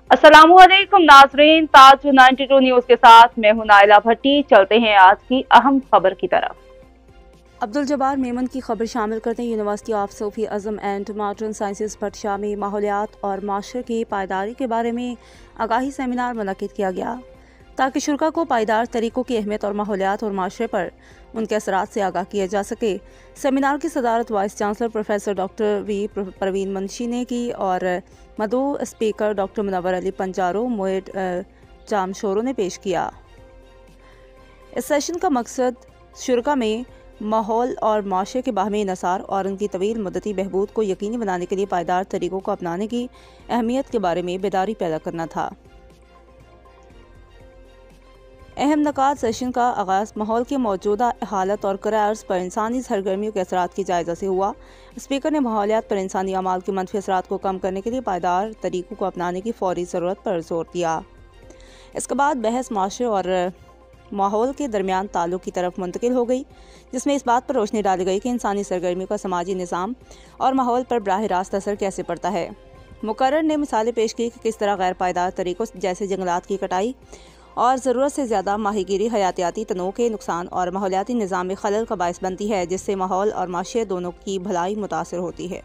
अस्सलामुअलैकुम नाजरीन, ताज 92 न्यूज के साथ मैं हूं नाइला भट्टी। चलते हैं आज की अहम खबर की तरफ। अब्दुल जब्बार मेमन की खबर शामिल करते हैं। University of Sufism and modern sciences Bhitshah में माहौलियात और माशरे की पायदारी के बारे में आगाही सेमिनार मुनक्किद किया गया ताकि शुरा को पायदार तरीकों की अहमियत और माहौलियात और माशरे पर उनके असरात से आगाह किया जा सके। सेमिनार की सदारत vice chancellor professor doctor V Parveen Munshi ने की और मदऊ स्पीकर डॉक्टर मुनव्वर अली पंजारो मोएड जामशोरों ने पेश किया। इस सेशन का मकसद शुरा में माहौल और माशरे के बाहमी इंसार और उनकी तवील मुद्दती बहबूद को यकीनी बनाने के लिए पायदार तरीकों को अपनाने की अहमियत के बारे में बेदारी पैदा करना था। अहम नकात सेशन का आगाज़ माहौल की मौजूदा हालत और करार्स पर इंसानी सरगर्मियों के असरात की जायजा से हुआ। स्पीकर ने माहौलियात पर इंसानी अमाल के मनफी असरात को कम करने के लिए पायदार तरीकों को अपनाने की फौरी ज़रूरत पर जोर दिया। इसके बाद बहस माशरे और माहौल के दरमियान ताल्लुक की तरफ मुंतकिल हो गई, जिसमें इस बात पर रोशनी डाली गई कि इंसानी सरगर्मियों का समाजी निज़ाम और माहौल पर बराह रास्त असर कैसे पड़ता है। मुकर्रर ने मिसालें पेश की कि किस तरह गैर पायदार तरीकों जैसे जंगलात की कटाई और ज़रूरत से ज़्यादा माहीगीरी हयातियाती तनों के नुकसान और माहौलियाती निज़ाम में खलल का बायस बनती है, जिससे माहौल और माशरे दोनों की भलाई मुतासर होती है।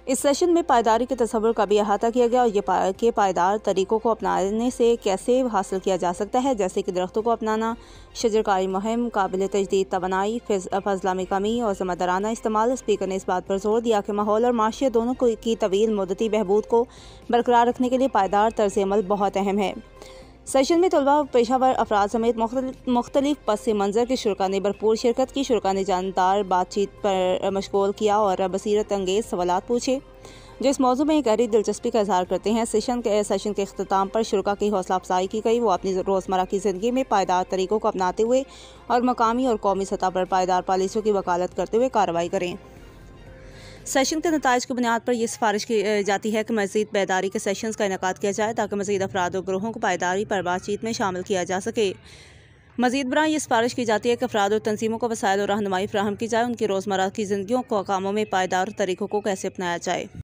इस सेशन में पायदारी के तस्वुर का भी अहाता किया गया और ये कि पायदार तरीकों को अपनाने से कैसे हासिल किया जा सकता है, जैसे कि दरख्तों को अपनाना, शजरकारी मुहिम, काबिल तजदीद तवानाई, फजला में कमी और ज़िम्मेदाराना इस्तेमाल। स्पीकर ने इस बात पर जोर दिया कि माहौल और माशरे दोनों की तवील मुद्दती बहबूद को बरकरार रखने के लिए पायदार तर्ज अमल बहुत अहम है। सेशन में तलबा पेशावर अफराद समेत मुख्तलिफ पस मंज़र के शुरा ने भरपूर शिरकत की। शुरा ने जानदार बातचीत पर मशगूल किया और बसीरत अंगेज़ सवालात पूछे जो इस मौजू में गहरी दिलचस्पी का इजहार करते हैं। सेशन के अख्ताम पर शुरा की हौसला अफजाई की गई। वो अपनी रोज़मर्रा की ज़िंदगी में पायदार तरीक़ों को अपनाते हुए और मकामी और कौमी सतह पर पायदार पॉलिसियों की वकालत करते हुए कार्रवाई करें। सेशन के नताइज की बुनियाद पर यह सिफारिश की जाती है कि मज़ीद बेदारी के सेशंस का इनेकाद किया जाए ताकि मज़ीद अफराद और ग्रोहों को पायदारी पर बातचीत में शामिल किया जा सके। मज़ीद बरां ये सिफारिश की जाती है कि अफराद और तंजीमों को वसाइल और रहनुमाई फ्राहम की जाए, उनकी रोज़मर्रा की ज़िंदगियों को कामों में पायदार तरीक़ों को कैसे अपनाया जाए।